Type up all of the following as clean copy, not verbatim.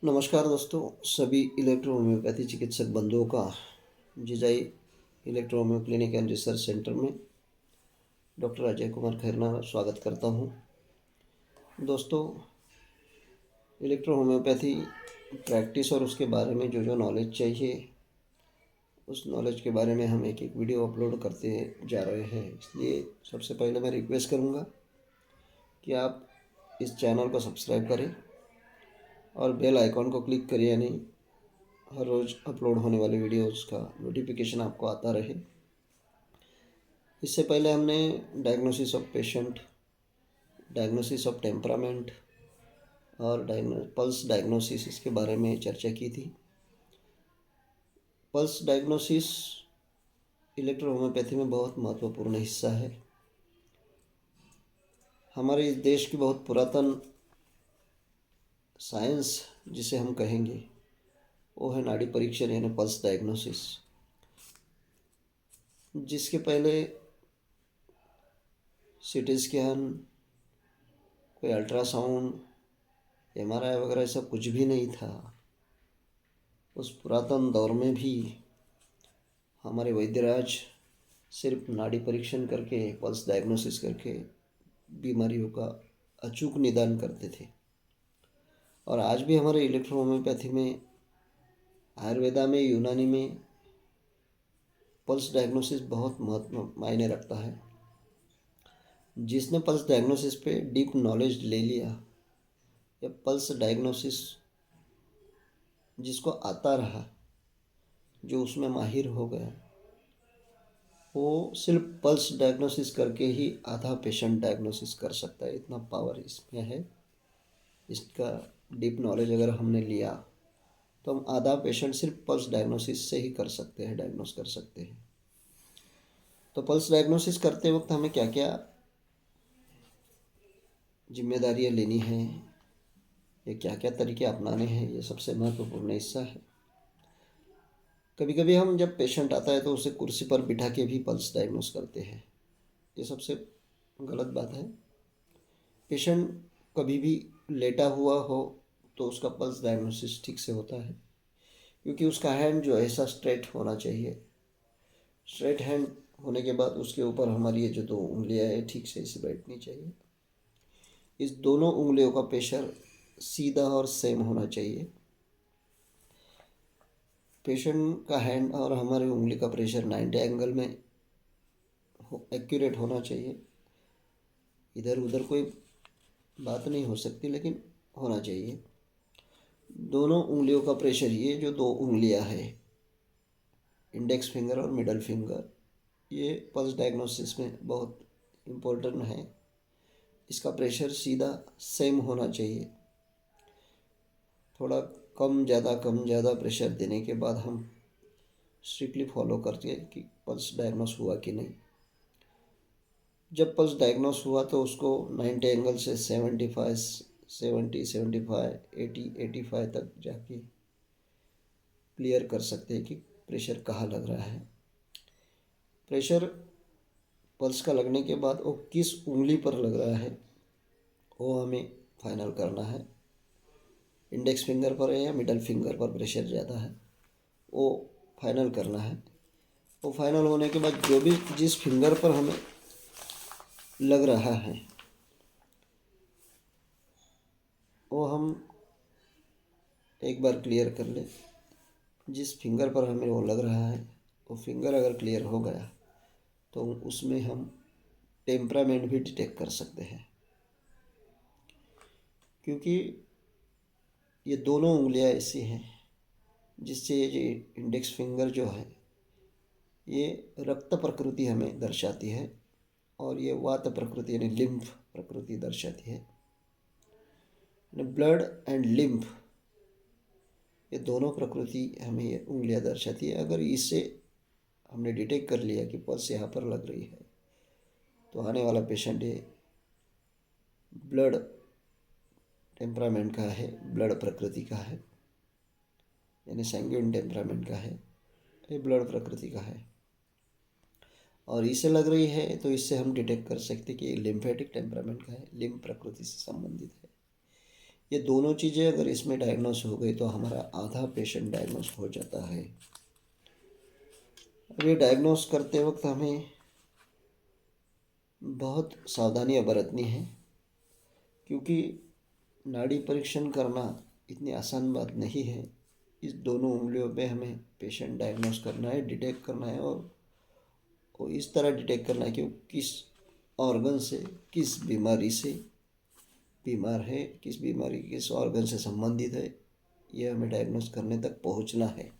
नमस्कार दोस्तों, सभी इलेक्ट्रो होम्योपैथी चिकित्सक बंधुओं का Jijai electro homeo clinic and research centre में डॉक्टर अजय कुमार खैरना स्वागत करता हूं। दोस्तों, इलेक्ट्रो होम्योपैथी प्रैक्टिस और उसके बारे में जो नॉलेज चाहिए उस नॉलेज के बारे में हम एक एक वीडियो अपलोड करते जा रहे हैं। इसलिए सबसे पहले मैं रिक्वेस्ट करूँगा कि आप इस चैनल को सब्सक्राइब करें और बेल आइकॉन को क्लिक करें, यानी हर रोज़ अपलोड होने वाले वीडियोज़ का नोटिफिकेशन आपको आता रहे। इससे पहले हमने diagnosis of patient, diagnosis of temperament और पल्स डायग्नोसिस इसके बारे में चर्चा की थी। पल्स डायग्नोसिस इलेक्ट्रो होम्योपैथी में बहुत महत्वपूर्ण हिस्सा है। हमारे इस देश की बहुत पुरातन साइंस जिसे हम कहेंगे वो है नाड़ी परीक्षण यानी पल्स डायग्नोसिस, जिसके पहले सीटी स्कैन, कोई अल्ट्रासाउंड, एमआरआई वगैरह सब कुछ भी नहीं था। उस पुरातन दौर में भी हमारे वैद्यराज सिर्फ नाड़ी परीक्षण करके, पल्स डायग्नोसिस करके बीमारियों का अचूक निदान करते थे। और आज भी हमारे इलेक्ट्रो होम्योपैथी में, आयुर्वेदा में, यूनानी में पल्स डायग्नोसिस बहुत महत्व मायने रखता है। जिसने पल्स डायग्नोसिस पे डीप नॉलेज ले लिया या पल्स डायग्नोसिस जिसको आता रहा, जो उसमें माहिर हो गया, वो सिर्फ पल्स डायग्नोसिस करके ही आधा पेशेंट डायग्नोसिस कर सकता है। इतना पावर इसमें है। इसका डीप नॉलेज अगर हमने लिया तो हम आधा पेशेंट सिर्फ पल्स डायग्नोसिस से ही कर सकते हैं, डायग्नोस कर सकते हैं। तो पल्स डायग्नोसिस करते वक्त हमें क्या क्या जिम्मेदारियां लेनी हैं या क्या क्या तरीके अपनाने हैं, ये सबसे महत्वपूर्ण हिस्सा है। कभी कभी हम जब पेशेंट आता है तो उसे कुर्सी पर बिठा के भी पल्स डायग्नोस करते हैं। ये सबसे गलत बात है। पेशेंट कभी भी लेटा हुआ हो तो उसका पल्स डायग्नोसिस ठीक से होता है, क्योंकि उसका हैंड जो है ऐसा स्ट्रेट होना चाहिए। स्ट्रेट हैंड होने के बाद उसके ऊपर हमारी ये जो दो उंगलियां हैं ठीक से इसे बैठनी चाहिए। इस दोनों उंगलियों का प्रेशर सीधा और सेम होना चाहिए। पेशेंट का हैंड और हमारी उंगली का प्रेशर 90 एंगल में एक्यूरेट होना चाहिए। इधर उधर कोई बात नहीं हो सकती, लेकिन होना चाहिए। दोनों उंगलियों का प्रेशर, ये जो दो उंगलियां हैं, इंडेक्स फिंगर और मिडल फिंगर, ये पल्स डायग्नोसिस में बहुत इम्पोर्टेंट है। इसका प्रेशर सीधा सेम होना चाहिए। थोड़ा कम ज़्यादा प्रेशर देने के बाद हम स्ट्रिक्टली फॉलो करते हैं कि पल्स डायग्नोस हुआ कि नहीं। जब पल्स डायग्नोस हुआ तो उसको 90 एंगल से 75, 70, 75, 80, 85 तक जाके क्लियर कर सकते हैं कि प्रेशर कहाँ लग रहा है। प्रेशर पल्स का लगने के बाद वो किस उंगली पर लग रहा है वो हमें फाइनल करना है। इंडेक्स फिंगर पर है या मिडल फिंगर पर प्रेशर ज़्यादा है, वो फाइनल करना है। वो फाइनल होने के बाद जो भी जिस फिंगर पर हमें लग रहा है वो हम एक बार क्लियर कर लें। जिस फिंगर पर हमें वो लग रहा है वो फिंगर अगर क्लियर हो गया तो उसमें हम टेम्परामेंट भी डिटेक्ट कर सकते हैं, क्योंकि ये दोनों उंगलियां ऐसी हैं जिससे ये इंडेक्स फिंगर जो है ये रक्त प्रकृति हमें दर्शाती है और ये वात प्रकृति यानी लिम्फ प्रकृति दर्शाती है। ब्लड एंड लिम्फ, ये दोनों प्रकृति हमें ये उंगलियां दर्शाती है। अगर इससे हमने डिटेक्ट कर लिया कि पल्स यहाँ पर लग रही है तो आने वाला पेशेंट ये ब्लड टेम्परामेंट का है, ब्लड प्रकृति का है, यानी सैंग्यूइन टेम्परामेंट का है, ये ब्लड प्रकृति का है। और इसे लग रही है तो इससे हम डिटेक्ट कर सकते कि ये लिम्फेटिक टेम्परामेंट का है, लिम्फ प्रकृति से संबंधित है। ये दोनों चीज़ें अगर इसमें डायग्नोस हो गई तो हमारा आधा पेशेंट डायग्नोस हो जाता है। अब ये डायग्नोस करते वक्त हमें बहुत सावधानियां बरतनी है, क्योंकि नाड़ी परीक्षण करना इतनी आसान बात नहीं है। इस दोनों उंगलियों पे हमें पेशेंट डायग्नोस करना है, डिटेक्ट करना है, और वो इस तरह डिटेक्ट करना है कि वो किस ऑर्गन से, किस बीमारी से बीमार है, किस बीमारी किस ऑर्गन से संबंधित है, ये हमें डायग्नोस करने तक पहुंचना है।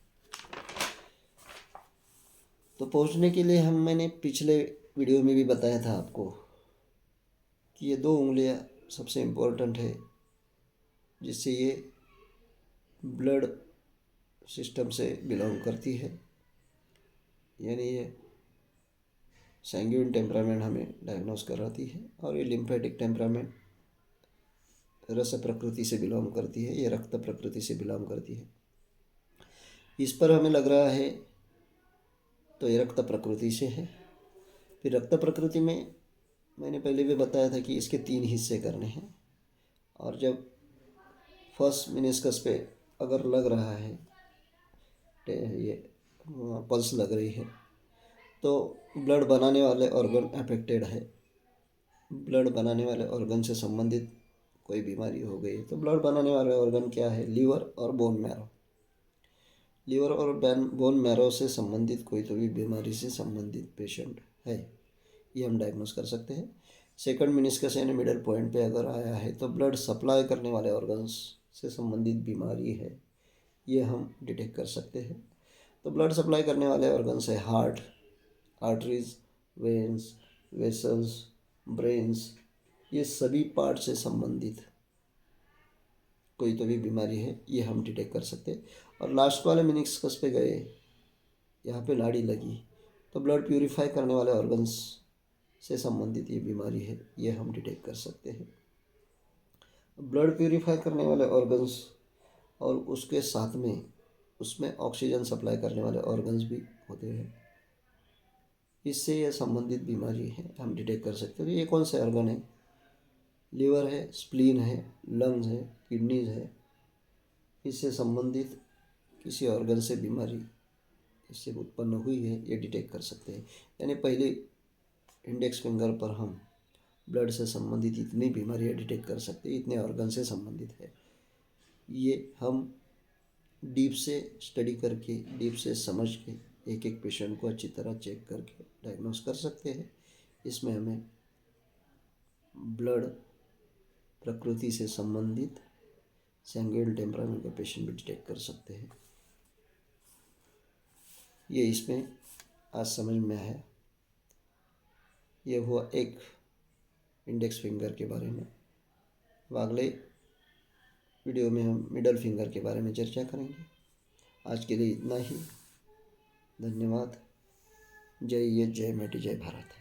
तो पहुंचने के लिए मैंने पिछले वीडियो में भी बताया था आपको कि ये दो उंगलियां सबसे इम्पोर्टेंट है, जिससे ये ब्लड सिस्टम से बिलोंग करती है। यानी ये सैंग्यूइन टेम्परामेंट हमें डायग्नोस कराती है, और ये लिम्फेटिक टेम्परामेंट रस प्रकृति से बिलोंग करती है, ये रक्त प्रकृति से बिलोंग करती है। इस पर हमें लग रहा है तो ये रक्त प्रकृति से है। फिर रक्त प्रकृति में मैंने पहले भी बताया था कि इसके 3 हिस्से करने हैं, और जब फर्स्ट मेनिस्कस पे अगर लग रहा है, ये पल्स लग रही है, तो ब्लड बनाने वाले ऑर्गन अफेक्टेड है, ब्लड बनाने वाले ऑर्गन से संबंधित कोई बीमारी हो गई। तो ब्लड बनाने वाले ऑर्गन क्या है? लीवर और बोन मैरो। लीवर और बोन मैरो से संबंधित कोई तो भी बीमारी से संबंधित पेशेंट है, ये हम डायग्नोस कर सकते हैं। सेकंड मेनिस्कस यानी मिडल पॉइंट पे अगर आया है तो ब्लड सप्लाई करने वाले ऑर्गन्स से संबंधित बीमारी है, ये हम डिटेक्ट कर सकते हैं। तो ब्लड सप्लाई करने वाले ऑर्गन्स है heart, arteries, veins, vessels, brains, ये सभी पार्ट से संबंधित कोई तो भी बीमारी है, ये हम डिटेक्ट कर सकते हैं। और लास्ट वाले मेनिस्कस पे गए, यहाँ पे नाड़ी लगी, तो ब्लड प्यूरिफाई करने वाले ऑर्गन्स से संबंधित ये बीमारी है, ये हम डिटेक्ट कर सकते हैं। ब्लड प्यूरिफाई करने वाले ऑर्गन्स और उसके साथ में उसमें ऑक्सीजन सप्लाई करने वाले ऑर्गन्स भी होते हैं, इससे यह संबंधित बीमारी है, हम डिटेक्ट कर सकते हैं। ये कौन से ऑर्गन है? लीवर है, स्प्लीन है, लंग्स है, किडनीज है। इससे संबंधित किसी ऑर्गन से बीमारी इससे उत्पन्न हुई है, ये डिटेक्ट कर सकते हैं। यानी पहले इंडेक्स फिंगर पर हम ब्लड से संबंधित इतनी बीमारियाँ डिटेक्ट कर सकते हैं, इतने ऑर्गन से संबंधित है। ये हम डीप से स्टडी करके, डीप से समझ के एक एक पेशेंट को अच्छी तरह चेक करके डायग्नोस कर सकते हैं। इसमें हमें ब्लड प्रकृति से संबंधित सैंग्यूइन टेम्परामेंट का पेशेंट भी डिटेक्ट कर सकते हैं। ये इसमें आज समझ में आया। ये हुआ एक इंडेक्स फिंगर के बारे में। अगले वीडियो में हम मिडल फिंगर के बारे में चर्चा करेंगे। आज के लिए इतना ही। धन्यवाद। जय हिंद, जय माटी, जय भारत।